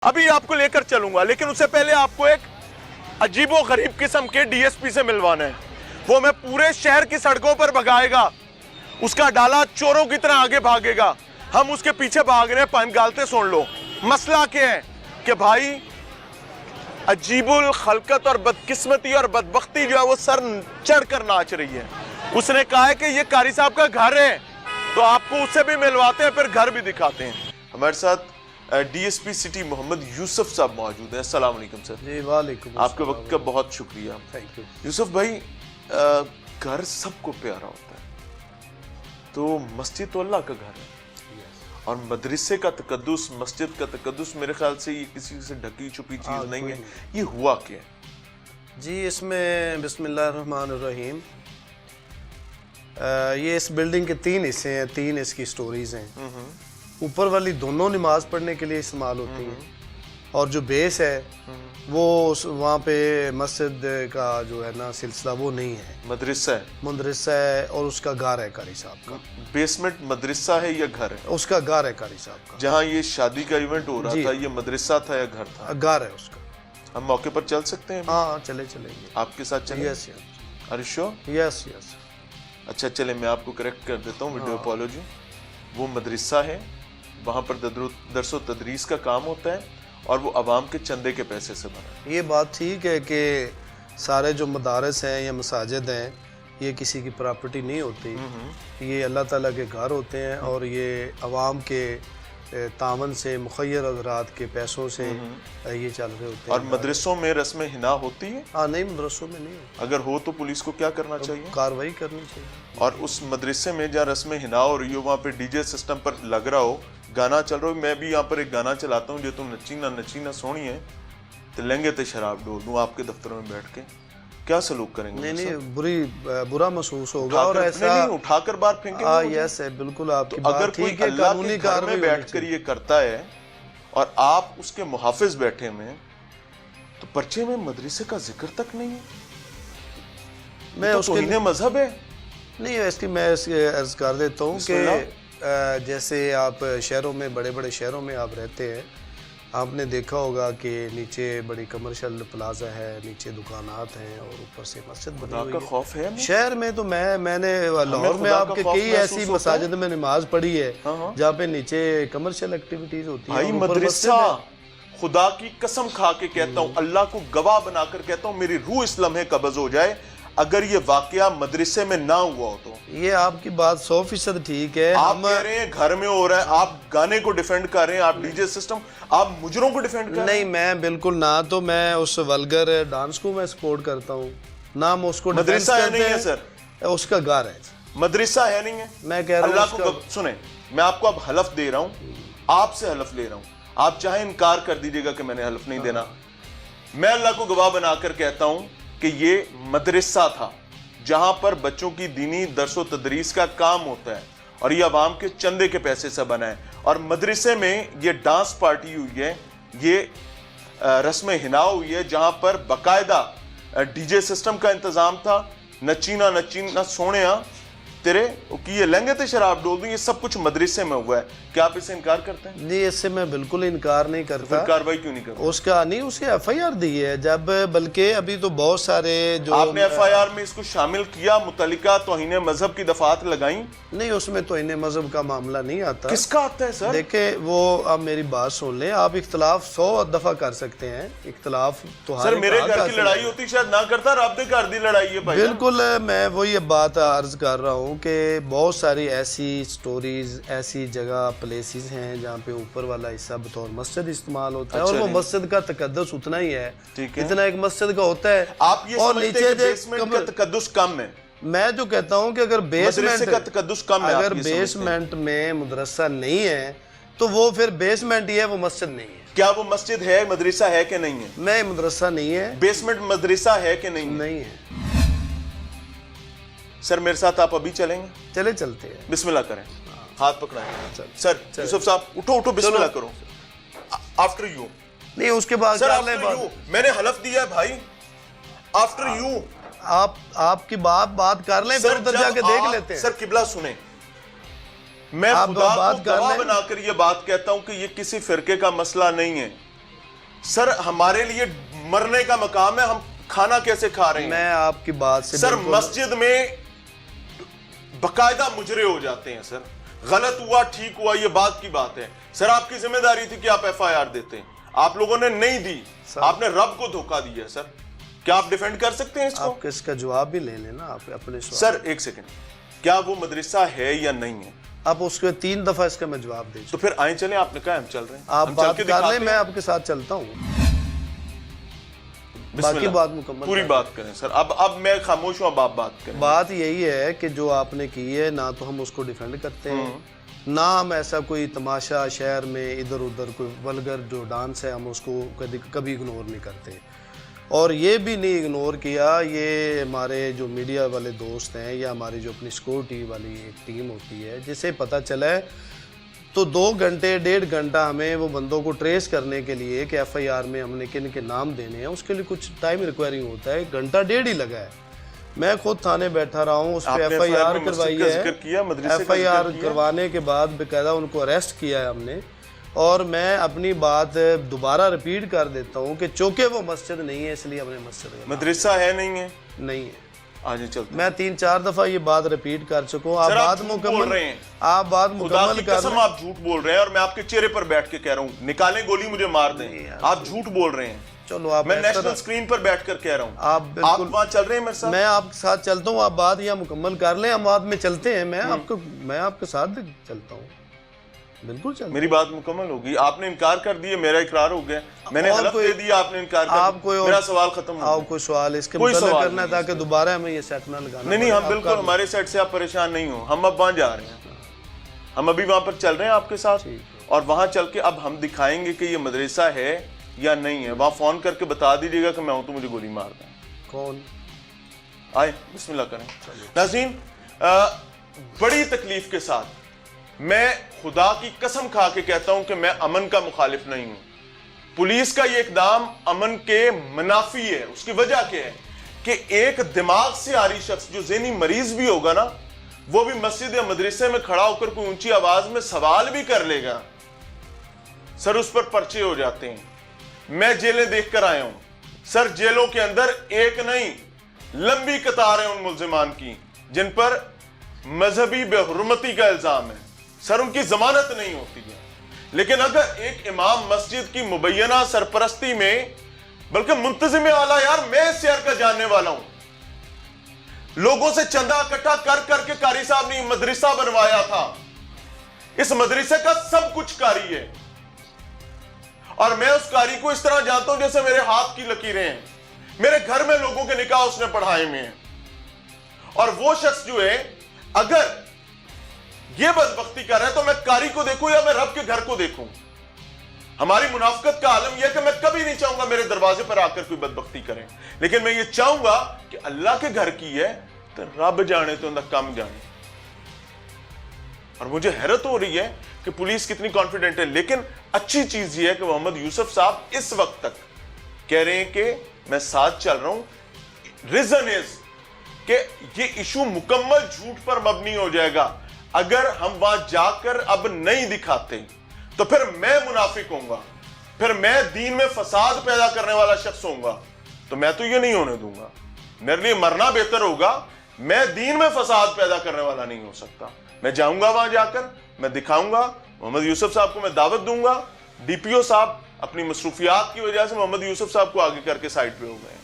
ابھی آپ کو لے کر چلوں گا، لیکن اس سے پہلے آپ کو ایک عجیب و غریب قسم کے ڈی ایس پی سے ملوانا ہے. وہ میں پورے شہر کی سڑکوں پر بھگائے گا، اس کا ڈالا چوروں کی طرح آگے بھاگے گا، ہم اس کے پیچھے بھاگ رہے ہیں. پائن گالتے سن لو مسئلہ کیا ہے کہ بھائی عجیب الخلقت اور بدقسمتی اور بدبختی جو ہے وہ سر چڑھ کر ناچ رہی ہے. اس نے کہا ہے کہ یہ قاری صاحب کا گھر ہے، تو آپ کو اس سے بھی ملواتے ہیں، پھر گھر بھی دکھاتے ہیں. ہمارے ساتھ ڈی ایس پی سٹی محمد یوسف صاحب موجود ہیں. السلام علیکم سر. جی وعلیکم. آپ کے وقت کا بہت شکریہ. Thank you. یوسف بھائی، گھر سب کو پیارا ہوتا ہے، تو مسجد تو اللہ کا گھر ہے، اور مدرسے کا تقدس، مسجد کا تقدس میرے خیال سے یہ کسی سے ڈھکی چھپی چیز نہیں ہے. یہ ہوا کیا ہے؟ جی اس میں بسم اللہ الرحمن الرحیم، یہ اس بلڈنگ کے 3 حصے ہیں، 3 اس کی سٹوریز ہیں. اوپر والی دونوں نماز پڑھنے کے لیے استعمال ہوتی ہیں، اور جو بیس ہے وہ وہاں پہ مسجد کا جو ہے نا سلسلہ وہ نہیں ہے، مدرسہ ہے. مدرسہ ہے، اور اس کا گھر ہے قاری صاحب کا. بیسمنٹ مدرسہ ہے یا گھر ہے؟ اس کا گھر ہے قاری صاحب کا. جہاں یہ شادی کا ایونٹ ہو رہا تھا، یہ مدرسہ تھا یا گھر تھا؟ گھر ہے اس کا. ہم موقع پر چل سکتے ہیں؟ ہاں چلے چلیں گے. آپ کے ساتھ چلیں؟ یس یس ارشو. یس یس. اچھا چلیں، میں آپ کو کریکٹ کر دیتا ہوں، ویڈیو اپولوجی. وہ مدرسہ ہے، وہاں پر درس و تدریس کا کام ہوتا ہے، اور وہ عوام کے چندے کے پیسے سے بنا ہے. یہ بات ٹھیک ہے کہ سارے جو مدارس ہیں یا مساجد ہیں یہ کسی کی پراپرٹی نہیں ہوتی، یہ اللہ تعالیٰ کے گھر ہوتے ہیں، اور یہ عوام کے تعاون سے، مخیر حضرات کے پیسوں سے یہ چل رہے ہوتے ہیں. اور مدرسوں میں رسم حنا ہوتی ہے؟ ہاں نہیں، مدرسوں میں نہیں ہوتی. اگر ہو تو پولیس کو کیا کرنا چاہیے؟ کارروائی کرنی چاہیے. اور اس مدرسے میں جہاں رسم حنا ہو رہی ہو، وہاں پہ ڈی جے سسٹم پر لگ رہا ہو، گانا چل رہا ہو. میں بھی یہاں پر ایک گانا چلاتا ہوں، جو تم نچینا نچینا سونی ہے تو لہنگے تے شراب ڈول دوں، آپ کے دفتر میں بیٹھ کے کیا سلوک کریں گے؟ نہیں، برا محسوس ہوگا، اور ایسا اٹھا کر باہر پھینکیں گے. یس ہے، بالکل آپ کی اگر بات کوئی ٹھیک ہے. اللہ قانونی کے گھر میں کارروائی بیٹھ کر یہ کرتا ہے اور آپ اس کے محافظ بیٹھے ہوئے، تو پرچے میں مدرسے کا ذکر تک نہیں ہے. میں اس کے مذہب ہے. نہیں، اس کی میں عرض کر دیتا ہوں کہ جیسے آپ شہروں میں، بڑے بڑے شہروں میں آپ رہتے ہیں، آپ نے دیکھا ہوگا کہ نیچے بڑی کمرشل پلازا ہے، نیچے دکانات ہیں، اور اوپر سے مسجد بنی ہوئی ہے. خوف ہے شہر میں تو میں نے لاہور میں آپ کے کئی ایسی مساجد میں نماز پڑھی ہے جہاں پہ نیچے کمرشل ایکٹیویٹیز ہوتی ہیں. مدرسہ، خدا کی قسم کھا کے کہتا ہوں، اللہ کو گواہ بنا کر کہتا ہوں، میری روح اس لمحے قبض ہو جائے اگر یہ واقعہ مدرسے میں نہ ہوا ہو تو. یہ آپ کی بات 100% ٹھیک ہے. آپ کہہ رہے ہیں گھر میں ہو رہا ہے، آپ گانے کو ڈیفینڈ کر رہے ہیں، آپ ڈی جے سسٹم، آپ مجرموں کو ڈیفینڈ کر رہے ہیں. نہیں، میں بالکل نہ تو میں اس ولگر ڈانس کو میں سپورٹ کرتا ہوں، نہ میں اس کو مدرسہ ہے نہیں ہے سر، اس کا گھر ہے. مدرسہ ہے نہیں ہے. میں کہہ رہا ہوں اللہ کو سنیں، میں آپ کو اب حلف دے رہا ہوں، آپ سے حلف لے رہا ہوں، آپ چاہے انکار کر دیجئے گا کہ میں نے حلف نہیں دینا. میں اللہ کو گواہ بنا کر کہتا ہوں کہ یہ مدرسہ تھا جہاں پر بچوں کی دینی درس و تدریس کا کام ہوتا ہے، اور یہ عوام کے چندے کے پیسے سے بنا ہے. اور مدرسے میں یہ ڈانس پارٹی ہوئی ہے، یہ رسم حنا ہوئی ہے، جہاں پر باقاعدہ ڈی جے سسٹم کا انتظام تھا. نچینا نچینا سونیا تیرے کی یہ لہنگے تے شراب ڈول دوں، یہ سب کچھ مدرسے میں ہوا ہے. کیا آپ اسے انکار کرتے ہیں؟ نہیں، اس سے میں بالکل انکار نہیں کرتا. پھر کاروائی کیوں نہیں کرتے؟ اس کا نہیں، اسے ایف آئی آر دی ہے جب، بلکہ ابھی تو بہت سارے جو آپ نے ایف آئی آر میں اس کو شامل کیا، متعلقہ توہین مذہب کی دفعات لگائیں؟ نہیں، اس میں توہین مذہب کا معاملہ نہیں آتا. کس کا آتا ہے سر؟ دیکھیں، وہ آپ میری بات سن لیں، آپ اختلاف 100 دفعہ کر سکتے ہیں، اختلاف تو سر میرے گھر کی لڑائی ہوتی شاید نہ کرتا، رب دے گھر دی لڑائی ہے بھائی. بالکل، میں وہی بات عرض کر رہا ہوں کہ بہت ساری ایسی سٹوریز، ایسی جگہ پلیسز ہیں جہاں پہ اوپر والا حصہ بطور مسجد استعمال ہوتا ہے، اور وہ مسجد کا تقدس اتنا ہی ہے جتنا ایک مسجد کا ہوتا ہے. آپ یہ سمجھتے ہیں کہ بیسمنٹ کا تقدس کم ہے؟ میں جو کہتا ہوں کہ اگر مدرسے کا تقدس کم ہے، اگر بیسمنٹ میں مدرسہ نہیں ہے تو وہ پھر بیسمنٹ ہی ہے، وہ مسجد نہیں ہے. کیا وہ مسجد ہے، مدرسہ ہے کہ نہیں ہے؟ میں مدرسہ نہیں ہے. بیسمنٹ مدرسہ ہے کہ نہیں ہے؟ نہیں ہے. سر میرے ساتھ آپ ابھی چلیں گے؟ چلے چلتے ہیں. بسم اللہ کریں، ہاتھ پکڑائیں. سر یوسف صاحب اٹھو اٹھو، بسم اللہ کرو. After you. نہیں، اس کے بعد سر آفٹر یو، میں نے حلف دیا ہے بھائی، آفٹر یو. آپ کی بات کر لیں، پھر ادھر جا کے دیکھ لیتے ہیں. سر قبلہ سنیں، میں خدا کو گواہ بنا کر یہ بات کہتا ہوں کہ یہ کسی فرقے کا مسئلہ نہیں ہے، سر ہمارے لیے مرنے کا مقام ہے, ہم کھانا کیسے کھا رہے ہیں؟ میں آپ کی بات سے سر مسجد میں باقاعدہ مجرے ہو جاتے ہیں. سر غلط ہوا ٹھیک ہوا یہ بات کی بات ہے. سر آپ کی ذمہ داری تھی کہ آپ ایف آئی آر دیتے ہیں, آپ لوگوں نے نہیں دی, آپ نے رب کو دھوکہ دیا. سر کیا آپ ڈیفینڈ کر سکتے ہیں اس کو؟ آپ اس کا جواب بھی لے لیں نا آپ اپنے سوال. سر ایک سیکنڈ, کیا وہ مدرسہ ہے یا نہیں ہے؟ آپ اس کے 3 دفعہ اس کا میں جواب دے تو پھر آئیں چلیں, آپ نے کہا ہم چل رہے ہیں, آپ ہم بات چل کے کر دکھاتے لیں, ہیں. میں آپ کے ساتھ چلتا ہوں, بسم باقی اللہ. بات مکمل پوری بات کریں سر. اب میں خاموش ہوں, اب آپ بات کریں. بات یہی ہے کہ جو آپ نے کی ہے نہ تو ہم اس کو ڈیفینڈ کرتے ہیں, نہ ہم ایسا کوئی تماشا شہر میں ادھر ادھر کوئی ولگر جو ڈانس ہے ہم اس کو کبھی اگنور نہیں کرتے, اور یہ بھی نہیں اگنور کیا. یہ ہمارے جو میڈیا والے دوست ہیں یا ہماری جو اپنی سیکورٹی والی ایک ٹیم ہوتی ہے, جسے پتہ چلا ہے تو 2 گھنٹے 1.5 گھنٹہ ہمیں وہ بندوں کو ٹریس کرنے کے لیے کہ ایف آئی آر میں ہم نے کن کے نام دینے ہیں, اس کے لیے کچھ ٹائم ریکوائرنگ ہوتا ہے. 1 گھنٹہ 1.5 ہی لگا ہے. میں خود تھانے بیٹھا رہا ہوں, اس پہ ایف آئی آر کروائی ہے. ایف آئی آر کروانے کے بعد باقاعدہ ان کو اریسٹ کیا ہے ہم نے. اور میں اپنی بات دوبارہ ریپیٹ کر دیتا ہوں کہ چونکہ وہ مسجد نہیں ہے اس لیے ہم نے مسجد مدرسہ ہے نہیں ہے, نہیں ہے. آج چلتے میں 3-4 دفعہ یہ بات ریپیٹ کر چکا ہوں. آپ بات مکمل رہے ہیں, آپ بات خدا مکمل کی کر قسم آپ جھوٹ بول رہے ہیں, اور میں آپ کے چہرے پر بیٹھ کے کہہ رہا ہوں نکالیں گولی مجھے مار دیں, آپ جھوٹ بول رہے ہیں. چلو آپ میں نیشنل سکرین پر بیٹھ کر کہہ رہا ہوں, آپ بالکل وہاں چل رہے ہیں میرے ساتھ, میں آپ کے ساتھ چلتا ہوں. آپ بات یہ مکمل کر لیں, ہم بعد میں چلتے ہیں. میں آپ کے ساتھ چلتا ہوں, بالکل چلتا ہوں. میری بات مکمل ہوگی. آپ نے انکار کر دیا, میرا اقرار ہو گیا, میں نے حلف دے دیا, آپ نے انکار کر دیا, میرا سوال ختم ہو آپ کوئی سوال اس کے متعلق کرنا ہے تاکہ دوبارہ ہمیں یہ سیٹ نہ لگانا. نہیں, ہم بالکل ہمارے سیٹ سے آپ پریشان نہیں ہوں, ہم اب وہاں جا رہے ہیں, ہم ابھی وہاں پر چل رہے ہیں آپ کے ساتھ, اور وہاں چل کے اب ہم دکھائیں گے کہ یہ مدرسہ ہے یا نہیں ہے. وہاں فون کر کے بتا دیجیے گا کہ میں ہوں تو مجھے گولی مار دیں. کون آئے بسم اللہ کریں. ناظرین, بڑی تکلیف کے ساتھ میں خدا کی قسم کھا کے کہتا ہوں کہ میں امن کا مخالف نہیں ہوں. پولیس کا یہ اقدام امن کے منافی ہے. اس کی وجہ کیا ہے کہ ایک دماغ سے آری شخص جو ذہنی مریض بھی ہوگا نا, وہ بھی مسجد یا مدرسے میں کھڑا ہو کر کوئی اونچی آواز میں سوال بھی کر لے گا, سر اس پر پرچے ہو جاتے ہیں. میں جیلیں دیکھ کر آیا ہوں سر, جیلوں کے اندر ایک نہیں لمبی قطار ہے ان ملزمان کی جن پر مذہبی بے حرمتی کا الزام ہے. سر ان کی ضمانت نہیں ہوتی ہے. لیکن اگر ایک امام مسجد کی مبینہ سرپرستی میں, بلکہ منتظم اعلیٰ, یار میں اس شہر کا جاننے والا ہوں, لوگوں سے چندہ اکٹھا کر کر کے قاری صاحب نے مدرسہ بنوایا تھا, اس مدرسے کا سب کچھ قاری ہے, اور میں اس قاری کو اس طرح جانتا ہوں جیسے میرے ہاتھ کی لکیریں ہیں. میرے گھر میں لوگوں کے نکاح اس نے پڑھائے میں ہیں. اور وہ شخص جو ہے اگر یہ بدبختی کر رہا ہے تو میں قاری کو دیکھوں یا میں رب کے گھر کو دیکھوں. ہماری منافقت کا عالم یہ ہے کہ میں کبھی نہیں چاہوں گا میرے دروازے پر آ کر کوئی بدبختی کریں, لیکن میں یہ چاہوں گا کہ اللہ کے گھر کی ہے تو رب جانے تو اندر کم جانے. اور مجھے حیرت ہو رہی ہے کہ پولیس کتنی کانفیڈنٹ ہے. لیکن اچھی چیز یہ ہے کہ محمد یوسف صاحب اس وقت تک کہہ رہے ہیں کہ میں ساتھ چل رہا ہوں. ریزن از کہ یہ ایشو مکمل جھوٹ پر مبنی ہو جائے گا. اگر ہم وہاں جا کر اب نہیں دکھاتے تو پھر میں منافق ہوں گا, پھر میں دین میں فساد پیدا کرنے والا شخص ہوں گا. تو میں تو یہ نہیں ہونے دوں گا, میرے لیے مرنا بہتر ہوگا. میں دین میں فساد پیدا کرنے والا نہیں ہو سکتا. میں جاؤں گا وہاں جا کر میں دکھاؤں گا. محمد یوسف صاحب کو میں دعوت دوں گا. ڈی پی او صاحب اپنی مصروفیات کی وجہ سے محمد یوسف صاحب کو آگے کر کے سائٹ پہ ہو گئے.